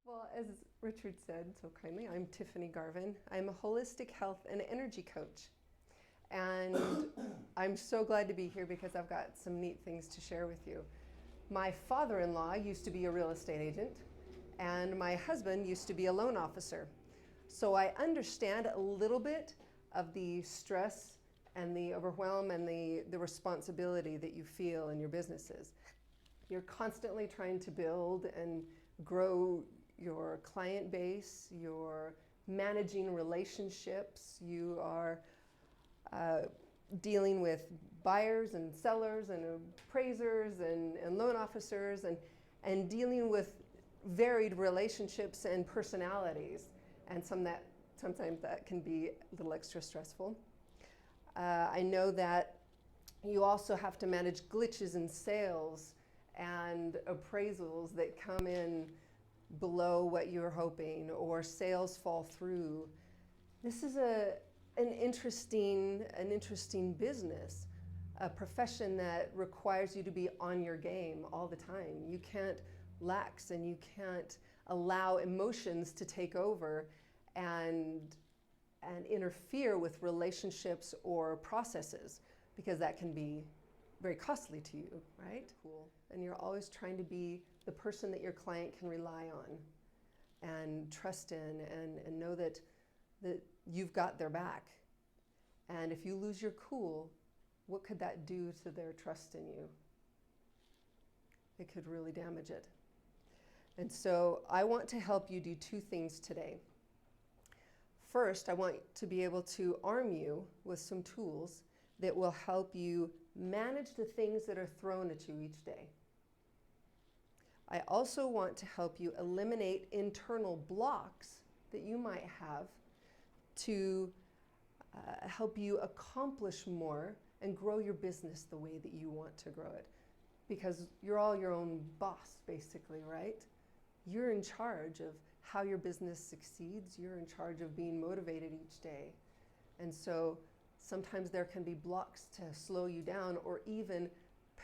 Well, as Richard said so kindly, I'm Tiffany Garvin. I'm a holistic health and energy coach. And I'm so glad to be here because I've got some neat things to share with you. My father-in-law used to be a real estate agent, and my husband used to be a loan officer. So I understand a little bit of the stress and the overwhelm and the responsibility that you feel in your businesses. You're constantly trying to build and grow your client base, you're managing relationships, you are dealing with buyers and sellers and appraisers and loan officers and dealing with varied relationships and personalities. And sometimes that can be a little extra stressful. I know that you also have to manage glitches in sales and appraisals that come in below what you were hoping, or sales fall through. This is an interesting business, a profession that requires you to be on your game all the time. You can't lax and you can't allow emotions to take over and interfere with relationships or processes, because that can be very costly to you, right? Cool. And you're always trying to be the person that your client can rely on and trust in and know that you've got their back. And if you lose your cool, what could that do to their trust in you? It could really damage it. And so I want to help you do two things today. First, I want to be able to arm you with some tools that will help you manage the things that are thrown at you each day. I also want to help you eliminate internal blocks that you might have to help you accomplish more and grow your business the way that you want to grow it. Because you're all your own boss, basically, right? You're in charge of how your business succeeds. You're in charge of being motivated each day. And so sometimes there can be blocks to slow you down or even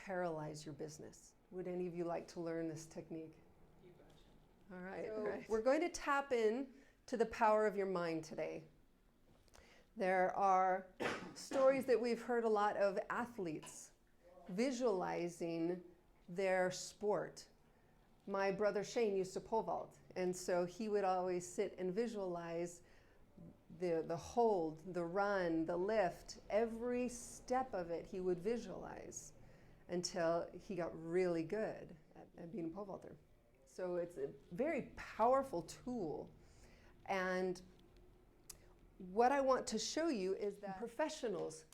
paralyze your business. Would any of you like to learn this technique? You betcha. All right, all right. We're going to tap in to the power of your mind today. There are stories that we've heard a lot of athletes visualizing their sport. My brother Shane used to pole vault, and so he would always sit and visualize the hold, the run, the lift, every step of it he would visualize until he got really good at being a pole vaulter. So it's a very powerful tool. And what I want to show you is that professionals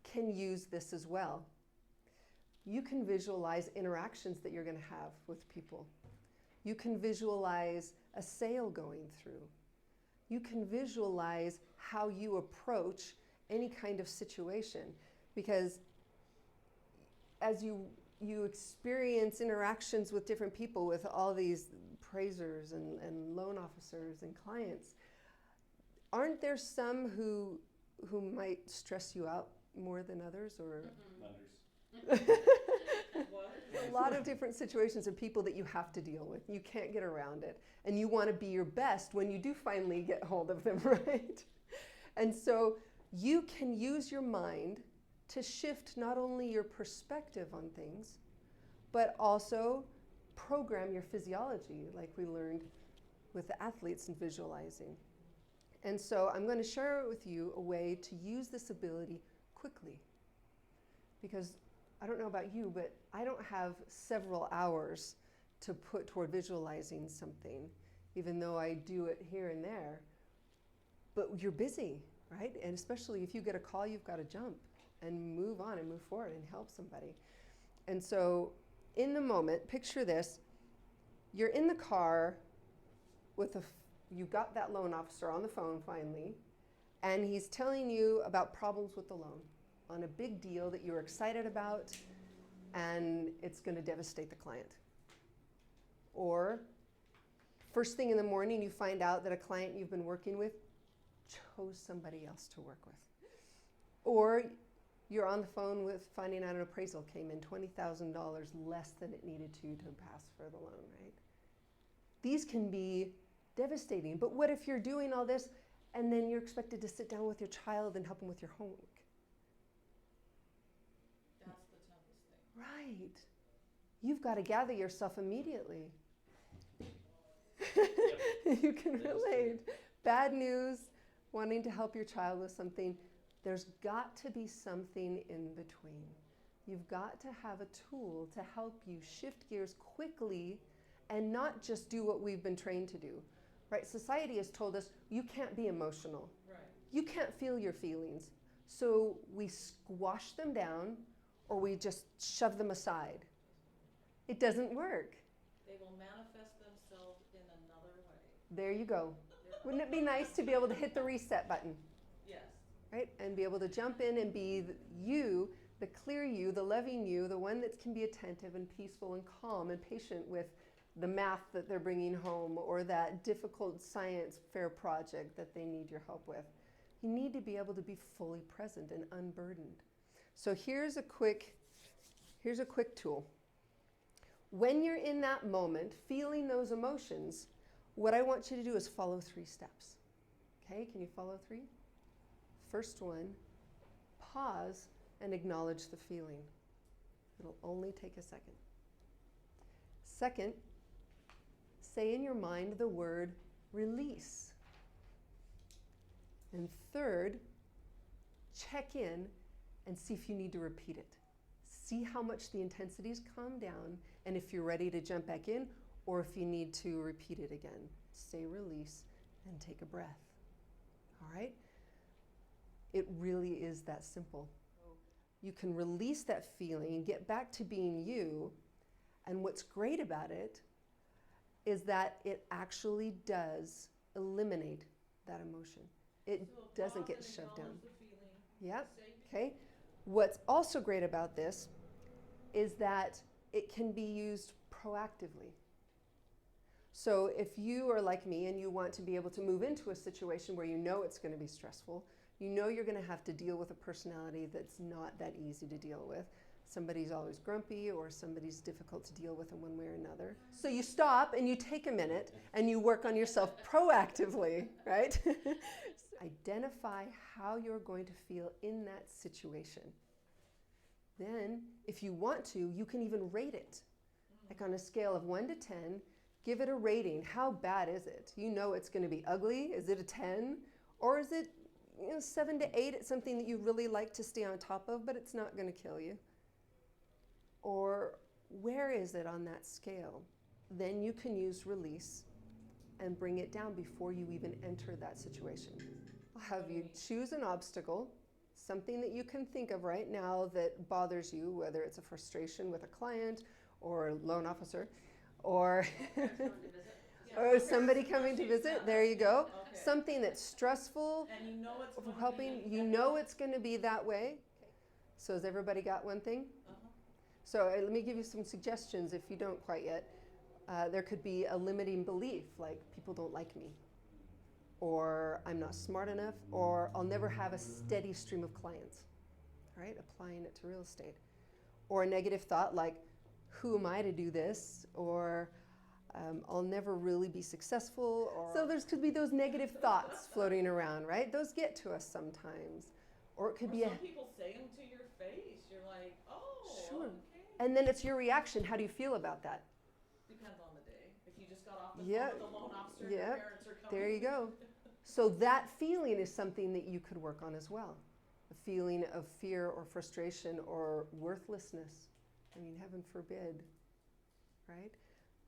can use this as well. You can visualize interactions that you're going to have with people. You can visualize a sale going through. You can visualize how you approach any kind of situation, because as you experience interactions with different people, with all these appraisers and loan officers and clients, aren't there some who might stress you out more than others? Or Lenders. a lot of different situations of people that you have to deal with. You can't get around it. And you want to be your best when you do finally get hold of them, right? And so you can use your mind to shift not only your perspective on things, but also program your physiology, like we learned with the athletes and visualizing. And so I'm going to share with you a way to use this ability quickly. Because I don't know about you, but I don't have several hours to put toward visualizing something, even though I do it here and there. But you're busy, right? And especially if you get a call, you've got to jump and move on and move forward and help somebody. And so in the moment, picture this. You're in the car with you've got that loan officer on the phone finally, and he's telling you about problems with the loan on a big deal that you're excited about, and it's going to devastate the client. Or first thing in the morning, you find out that a client you've been working with chose somebody else to work with. Or you're on the phone with finding out an appraisal came in $20,000 less than it needed to pass for the loan, right? These can be devastating. But what if you're doing all this and then you're expected to sit down with your child and help them with your homework? That's the toughest thing. Right. You've got to gather yourself immediately. You can relate. Bad news, wanting to help your child with something. There's got to be something in between. You've got to have a tool to help you shift gears quickly and not just do what we've been trained to do. Right? Society has told us you can't be emotional. Right. You can't feel your feelings. So we squash them down or we just shove them aside. It doesn't work. They will manifest themselves in another way. There you go. Wouldn't it be nice to be able to hit the reset button? Yes. Right? And be able to jump in and be you, the clear you, the loving you, the one that can be attentive and peaceful and calm and patient with the math that they're bringing home or that difficult science fair project that they need your help with. You need to be able to be fully present and unburdened. So here's a quick tool. When you're in that moment, feeling those emotions, what I want you to do is follow 3 steps. Okay, can you follow 3? First one, pause and acknowledge the feeling. It'll only take a second. Second, say in your mind the word release. And third, check in and see if you need to repeat it. See how much the intensities calm down and if you're ready to jump back in or if you need to repeat it again. Say release and take a breath. All right? It really is that simple. You can release that feeling, get back to being you, and what's great about it is that it actually does eliminate that emotion. It doesn't get shoved down. Yep. Okay. What's also great about this is that it can be used proactively. So if you are like me and you want to be able to move into a situation where you know it's going to be stressful, you know you're going to have to deal with a personality that's not that easy to deal with. Somebody's always grumpy or somebody's difficult to deal with in one way or another. So you stop and you take a minute and you work on yourself proactively, right? Identify how you're going to feel in that situation. Then, if you want to, you can even rate it. Like on a scale of 1 to 10, give it a rating. How bad is it? You know it's going to be ugly. Is it a 10? Or is it 7 to 8? It's something that you really like to stay on top of, but it's not going to kill you. Or where is it on that scale? Then you can use release and bring it down before you even enter that situation. I'll have you choose an obstacle, something that you can think of right now that bothers you, whether it's a frustration with a client or a loan officer, or or somebody coming to visit. There you go. Okay. Something that's stressful, And you know it's going helping. to be. You know it's going to be that way. So has everybody got one thing? So let me give you some suggestions if you don't quite yet. There could be a limiting belief, like people don't like me, or I'm not smart enough, or I'll never have a steady stream of clients, right? Applying it to real estate. Or a negative thought like, who am I to do this? Or I'll never really be successful. Or so there could be those negative thoughts floating around, right? Those get to us sometimes. Or it could be some people say them to your face. You're like, oh, sure. Okay. And then it's your reaction. How do you feel about that? Depends on the day. If you just got off the phone with the loan officer, your parents are coming. There you go. So that feeling is something that you could work on as well. A feeling of fear or frustration or worthlessness. I mean, heaven forbid, right?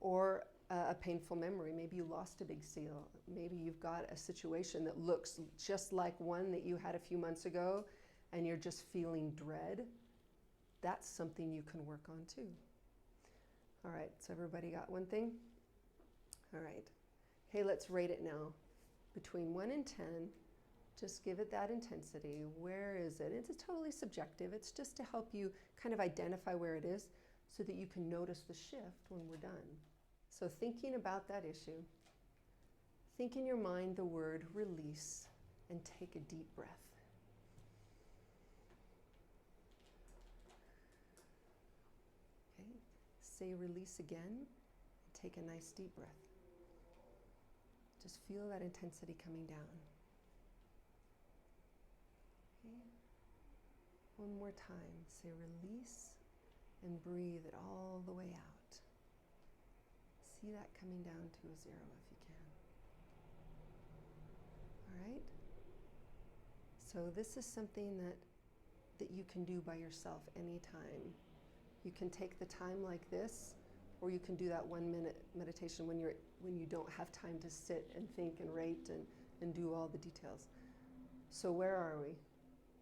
Or a painful memory. Maybe you lost a big sale. Maybe you've got a situation that looks just like one that you had a few months ago and you're just feeling dread. That's something you can work on too. All right, so everybody got one thing? All right. Hey, let's rate it now. Between 1 and 10, just give it that intensity. Where is it? It's totally subjective. It's just to help you kind of identify where it is so that you can notice the shift when we're done. So thinking about that issue, think in your mind the word release and take a deep breath. Okay, say release again and take a nice deep breath. Just feel that intensity coming down. Okay. One more time. Say release and breathe it all the way out. See that coming down to a 0 if you can. All right? So this is something that you can do by yourself anytime. You can take the time like this, or you can do that 1 minute meditation when you don't have time to sit and think and rate and do all the details. So where are we?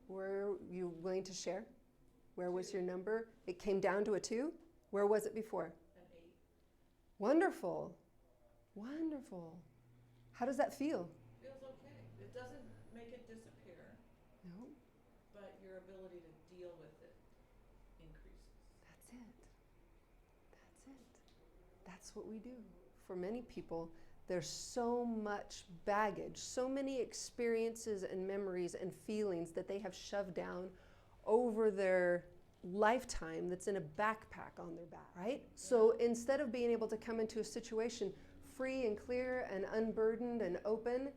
Were you willing to share? Where was your number? It came down to a 2? Where was it before? An 8. Wonderful. Wonderful. How does that feel? Feels okay. It doesn't make it disappear. No. But your ability to deal with it increases. That's it. That's it. That's what we do. For many people, there's so much baggage, so many experiences and memories and feelings that they have shoved down over their lifetime that's in a backpack on their back, right? Yeah. So instead of being able to come into a situation free and clear and unburdened and open,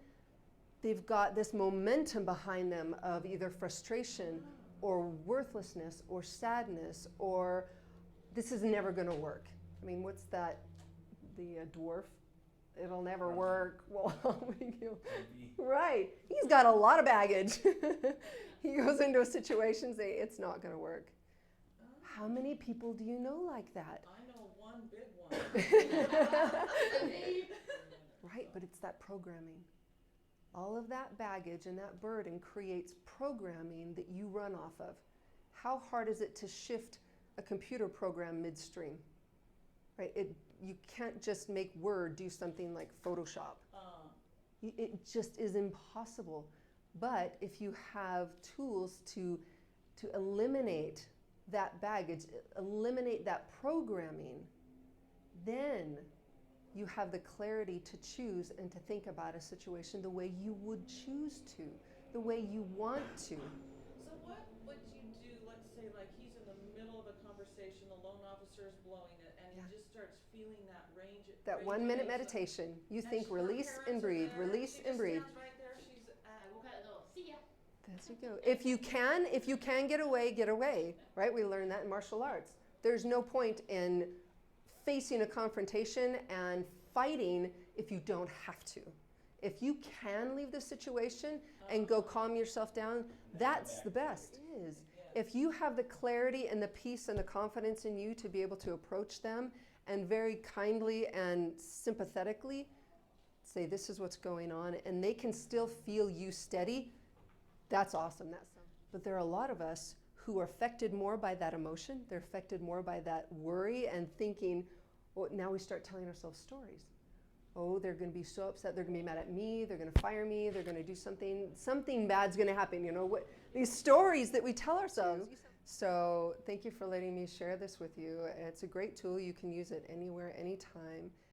they've got this momentum behind them of either frustration or worthlessness or sadness or this is never going to work. I mean, what's that? The dwarf? It'll never work. Well, right. He's got a lot of baggage. He goes into a situation saying it's not going to work. How many people do you know like that? I know one big one. Right, but it's that programming. All of that baggage and that burden creates programming that you run off of. How hard is it to shift a computer program midstream? Right? You can't just make Word do something like Photoshop. It just is impossible. But if you have tools to eliminate that baggage, eliminate that programming, then you have the clarity to choose and to think about a situation the way you would choose to, the way you want to. So what would you do, let's say like he's in the middle of a conversation, the loan officer is blowing it, and he just starts feeling that range. That 1 minute meditation. You think release and breathe, release and breathe. She right there, she's See ya. There you go. If you can get away, right? We learned that in martial arts. There's no point in facing a confrontation and fighting if you don't have to. If you can leave the situation and go calm yourself down, that's the best. It is. If you have the clarity and the peace and the confidence in you to be able to approach them and very kindly and sympathetically say, this is what's going on, and they can still feel you steady, that's awesome. But there are a lot of us who are affected more by that emotion. They're affected more by that worry and thinking, well, now we start telling ourselves stories. Oh, they're going to be so upset. They're going to be mad at me. They're going to fire me. They're going to do something. Something bad's going to happen. You know, what these stories that we tell ourselves. So thank you for letting me share this with you. It's a great tool. You can use it anywhere, anytime.